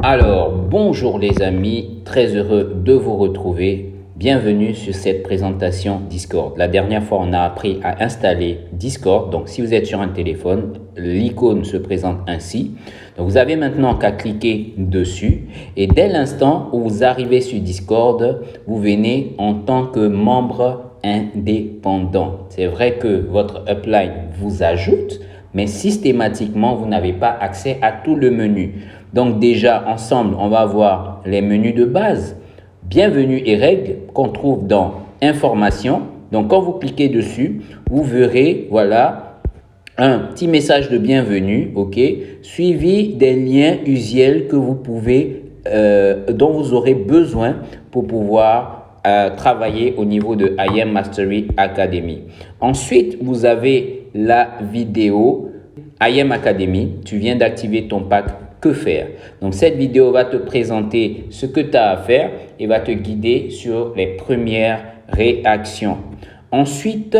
Alors, bonjour les amis, très heureux de vous retrouver. Bienvenue sur cette présentation Discord. La dernière fois, on a appris à installer Discord. Donc, si vous êtes sur un téléphone, l'icône se présente ainsi. Donc, vous avez maintenant qu'à cliquer dessus. Et dès l'instant où vous arrivez sur Discord, vous venez en tant que membre indépendant. C'est vrai que votre upline vous ajoute, mais systématiquement, vous n'avez pas accès à tout le menu. Donc déjà, ensemble, on va voir les menus de base, bienvenue et règles qu'on trouve dans information. Donc quand vous cliquez dessus, vous verrez, voilà, un petit message de bienvenue, ok, suivi des liens usuels que vous pouvez, dont vous aurez besoin pour pouvoir travailler au niveau de IM Mastery Academy. Ensuite, vous avez la vidéo IM Academy. Tu viens d'activer ton pack. Que faire? Donc, cette vidéo va te présenter ce que tu as à faire et va te guider sur les premières réactions. Ensuite,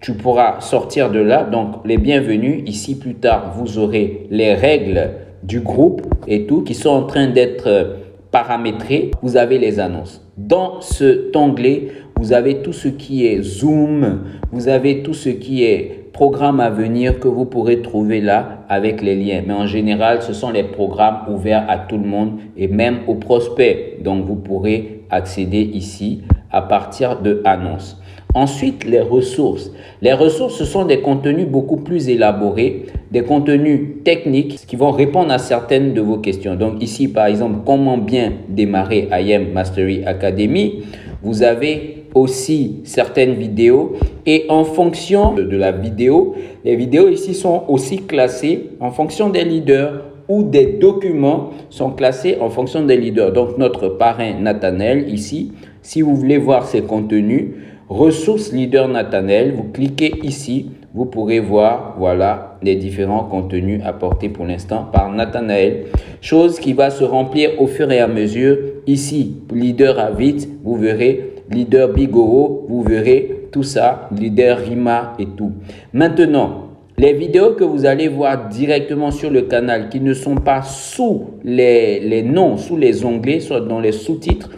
tu pourras sortir de là. Donc, les bienvenus. Ici, plus tard, vous aurez les règles du groupe et tout qui sont en train d'être paramétrées. Vous avez les annonces. Dans cet onglet, vous avez tout ce qui est Zoom. Vous avez tout ce qui est programmes à venir que vous pourrez trouver là avec les liens. Mais en général, ce sont les programmes ouverts à tout le monde et même aux prospects. Donc, vous pourrez accéder ici à partir de annonces. Ensuite, les ressources. Les ressources, ce sont des contenus beaucoup plus élaborés, des contenus techniques qui vont répondre à certaines de vos questions. Donc ici, par exemple, comment bien démarrer IM Mastery Academy. Vous avez aussi certaines vidéos et en fonction de la vidéo, les vidéos ici sont aussi classées en fonction des leaders ou des documents sont classés en fonction des leaders. Donc notre parrain Nathanaël ici, si vous voulez voir ses contenus, ressources leader Nathanaël, vous cliquez ici, vous pourrez voir voilà les différents contenus apportés pour l'instant par Nathanaël. Chose qui va se remplir au fur et à mesure. Ici, leader Avit, vous verrez leader Bigoro, vous verrez tout ça, leader Rima et tout. Maintenant, les vidéos que vous allez voir directement sur le canal qui ne sont pas sous les noms, sous les onglets, soit dans les sous-titres,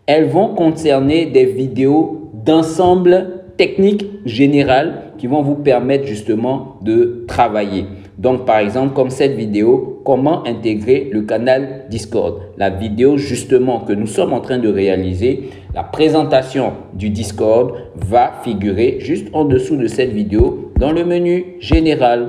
elles vont concerner des vidéos d'ensemble technique général qui vont vous permettre justement de travailler. Donc, par exemple, comme cette vidéo, comment intégrer le canal Discord. La vidéo justement que nous sommes en train de réaliser, la présentation du Discord va figurer juste en dessous de cette vidéo dans le menu général.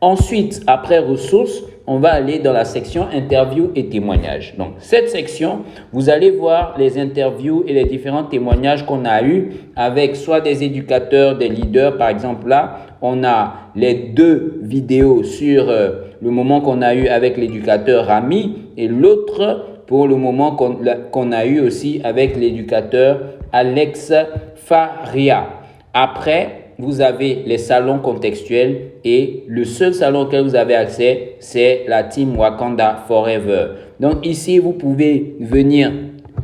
Ensuite, après ressources, on va aller dans la section interviews et témoignages. Donc, cette section, vous allez voir les interviews et les différents témoignages qu'on a eus avec soit des éducateurs, des leaders. Par exemple, là, on a les deux vidéos sur le moment qu'on a eu avec l'éducateur Rami et l'autre pour le moment qu'on a eu aussi avec l'éducateur Alex Faria. Après, vous avez les salons contextuels et le seul salon auquel vous avez accès, c'est la team Wakanda Forever. Donc ici, vous pouvez venir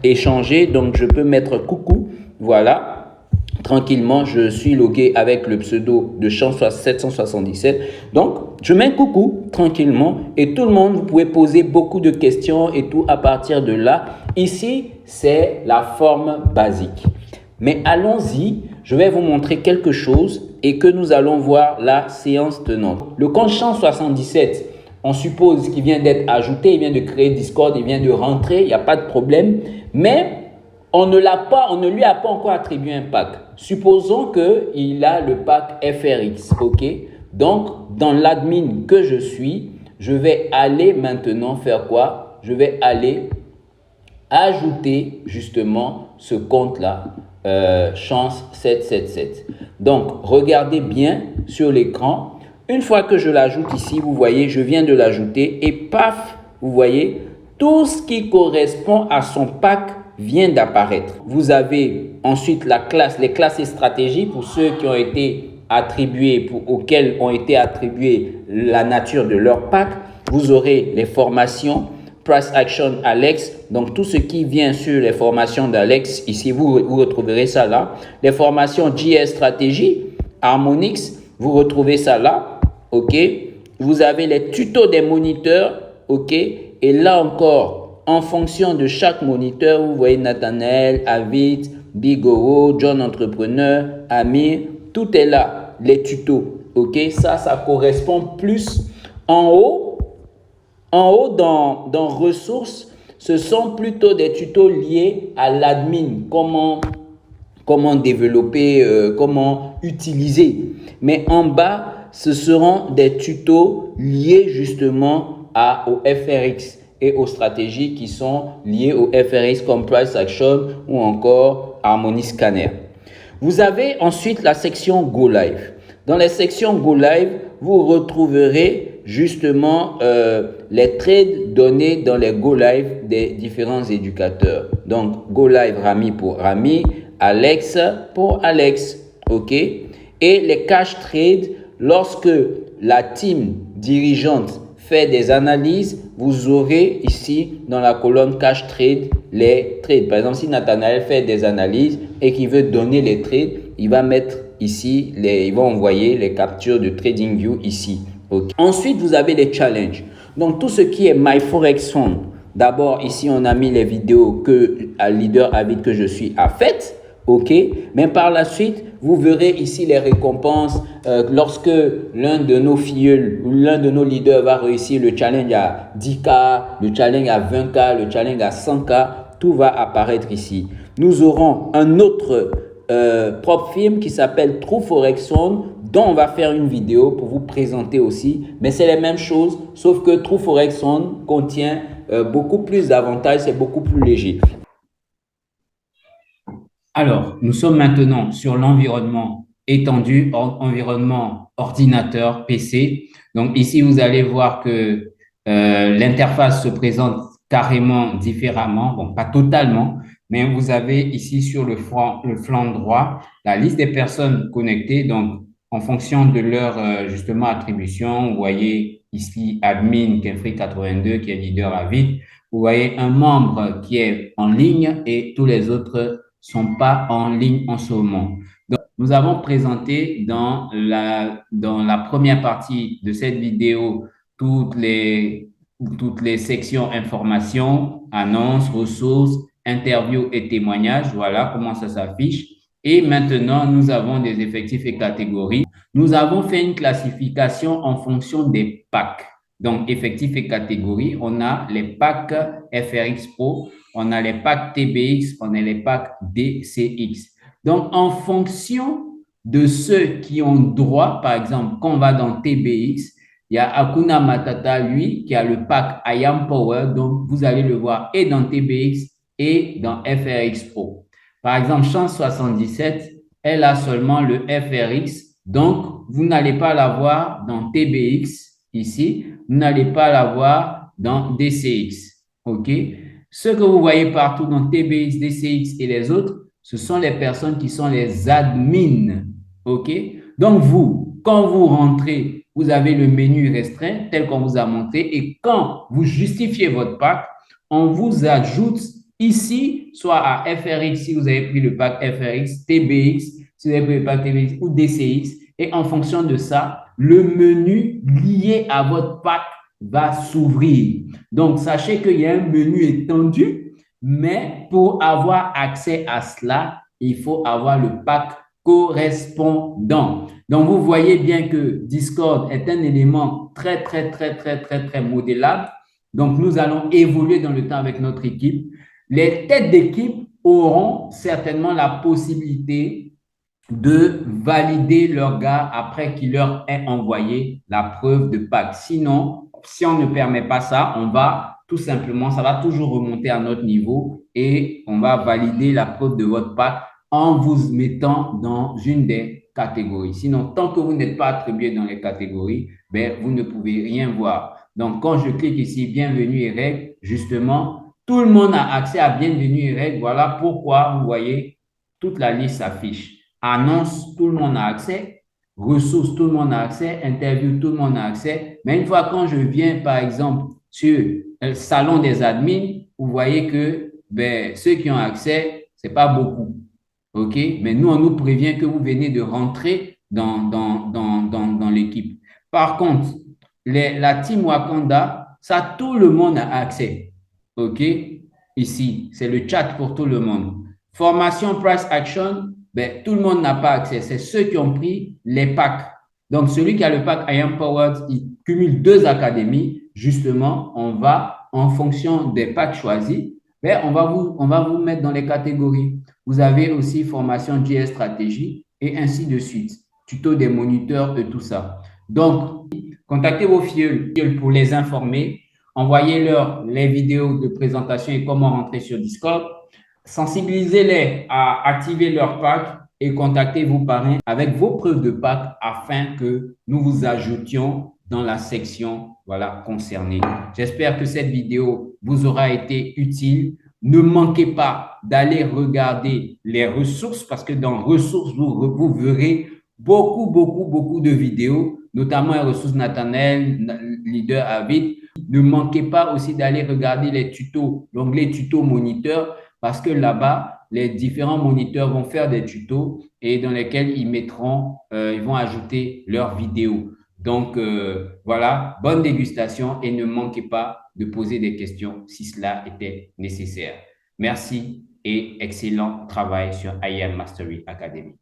échanger. Donc, je peux mettre coucou. Voilà. Tranquillement, je suis logué avec le pseudo de Chance777. Donc, je mets coucou tranquillement et tout le monde, vous pouvez poser beaucoup de questions et tout à partir de là. Ici, c'est la forme basique. Mais allons-y, je vais vous montrer quelque chose et que nous allons voir la séance tenante. Le compte Chance77, on suppose qu'il vient d'être ajouté, il vient de créer Discord, il vient de rentrer, il n'y a pas de problème. Mais on ne lui a pas encore attribué un pack. Supposons qu'il a le pack FRX, ok? Donc, dans l'admin que je suis, je vais aller maintenant faire quoi? Je vais aller ajouter justement ce compte-là. Chance777. Donc, regardez bien sur l'écran. Une fois que je l'ajoute ici, vous voyez, je viens de l'ajouter et paf, vous voyez, tout ce qui correspond à son pack vient d'apparaître. Vous avez ensuite la classe, les classes et stratégies pour ceux qui ont été attribués, auxquels ont été attribués la nature de leur pack. Vous aurez les formations, Price Action Alex, donc tout ce qui vient sur les formations d'Alex, ici vous retrouverez ça là. Les formations JS Stratégie, Harmonix, vous retrouvez ça là, ok. Vous avez les tutos des moniteurs, ok. Et là encore, en fonction de chaque moniteur, vous voyez Nathanaël, Avid, Bigoro, John Entrepreneur, Amir, tout est là, les tutos. Ok, ça correspond plus en haut. En haut, dans ressources, ce sont plutôt des tutos liés à l'admin, comment développer, comment utiliser. Mais en bas, ce seront des tutos liés justement au FRX et aux stratégies qui sont liées au FRX comme Price Action ou encore Harmony Scanner. Vous avez ensuite la section Go Live. Dans la section Go Live, vous retrouverez justement les trades donnés dans les Go Live des différents éducateurs. Donc, Go Live Rami pour Rami, Alex pour Alex, ok? Et les cash trades, lorsque la team dirigeante fait des analyses, vous aurez ici dans la colonne cash trade les trades. Par exemple, si Nathanaël fait des analyses et qu'il veut donner les trades, il va mettre ici, il va envoyer les captures de TradingView ici. Okay. Ensuite, vous avez les challenges. Donc, tout ce qui est MyForexFund. D'abord, ici, on a mis les vidéos que Leader Avid que je suis a faites. OK. Mais par la suite, vous verrez ici les récompenses. Lorsque l'un de nos filleuls ou l'un de nos leaders va réussir le challenge à 10K, le challenge à 20K, le challenge à 100K, tout va apparaître ici. Nous aurons un autre propre film qui s'appelle True Forex Fund, dont on va faire une vidéo pour vous présenter aussi. Mais c'est les mêmes choses, sauf que True Forex Fund contient beaucoup plus d'avantages, c'est beaucoup plus léger. Alors, nous sommes maintenant sur l'environnement étendu, environnement ordinateur, PC. Donc ici, vous allez voir que l'interface se présente carrément différemment, bon, pas totalement, mais vous avez ici sur le flanc droit la liste des personnes connectées. Donc, en fonction de leur justement attribution, vous voyez ici admin Kenfree 82 qui est leader à vide. Vous voyez un membre qui est en ligne et tous les autres sont pas en ligne en ce moment. Donc, nous avons présenté dans la première partie de cette vidéo toutes les sections informations, annonces, ressources, interviews et témoignages. Voilà comment ça s'affiche. Et maintenant, nous avons des effectifs et catégories. Nous avons fait une classification en fonction des packs. Donc, effectifs et catégories, on a les packs FRX Pro, on a les packs TBX, on a les packs DCX. Donc, en fonction de ceux qui ont droit, par exemple, quand on va dans TBX, il y a Akuna Matata, lui, qui a le pack I Am Power. Donc, vous allez le voir et dans TBX et dans FRX Pro. Par exemple, Chance 77, elle a seulement le FRX. Donc, vous n'allez pas la voir dans TBX ici. Vous n'allez pas la voir dans DCX. OK? Ce que vous voyez partout dans TBX, DCX et les autres, ce sont les personnes qui sont les admins. OK? Donc, vous, quand vous rentrez, vous avez le menu restreint tel qu'on vous a montré et quand vous justifiez votre pack, on vous ajoute ici, soit à FRX si vous avez pris le pack FRX, TBX si vous avez pris le pack TBX ou DCX et en fonction de ça, le menu lié à votre pack va s'ouvrir. Donc, sachez qu'il y a un menu étendu, mais pour avoir accès à cela, il faut avoir le pack correspondant. Donc, vous voyez bien que Discord est un élément très, très, très, très, très, très modélable. Donc, nous allons évoluer dans le temps avec notre équipe. Les têtes d'équipe auront certainement la possibilité de valider leur gars après qu'il leur ait envoyé la preuve de pack. Sinon, si on ne permet pas ça, on va tout simplement, ça va toujours remonter à notre niveau et on va valider la preuve de votre pack en vous mettant dans une des catégories. Sinon, tant que vous n'êtes pas attribué dans les catégories, ben, vous ne pouvez rien voir. Donc, quand je clique ici, bienvenue et règles, justement, tout le monde a accès à bienvenue et règles. Voilà pourquoi, vous voyez, toute la liste s'affiche. Annonce, tout le monde a accès. Ressources, tout le monde a accès. Interview, tout le monde a accès. Mais une fois quand je viens, par exemple, sur le salon des admins, vous voyez que ben, ceux qui ont accès, ce n'est pas beaucoup. OK? Mais nous, on nous prévient que vous venez de rentrer dans l'équipe. Par contre, la team Wakanda, ça, tout le monde a accès. OK? Ici, c'est le chat pour tout le monde. Formation Price Action, ben, tout le monde n'a pas accès. C'est ceux qui ont pris les packs. Donc, celui qui a le pack I Am Powered, il cumule deux académies. Justement, on va, en fonction des packs choisis, ben, on va vous mettre dans les catégories. Vous avez aussi formation GS stratégie et ainsi de suite. Tuto des moniteurs et tout ça. Donc, contactez vos filles pour les informer. Envoyez-leur les vidéos de présentation et comment rentrer sur Discord. Sensibilisez-les à activer leur pack et contactez vos parrains avec vos preuves de pack afin que nous vous ajoutions dans la section voilà, concernée. J'espère que cette vidéo vous aura été utile. Ne manquez pas d'aller regarder les ressources parce que dans ressources, vous verrez beaucoup de vidéos, notamment les ressources Nathanael, Leader Avid. Ne manquez pas aussi d'aller regarder les tutos, l'onglet tuto moniteur, parce que là-bas, les différents moniteurs vont faire des tutos et dans lesquels ils vont ajouter leurs vidéos. Donc, voilà, bonne dégustation et ne manquez pas de poser des questions si cela était nécessaire. Merci et excellent travail sur IAM Mastery Academy.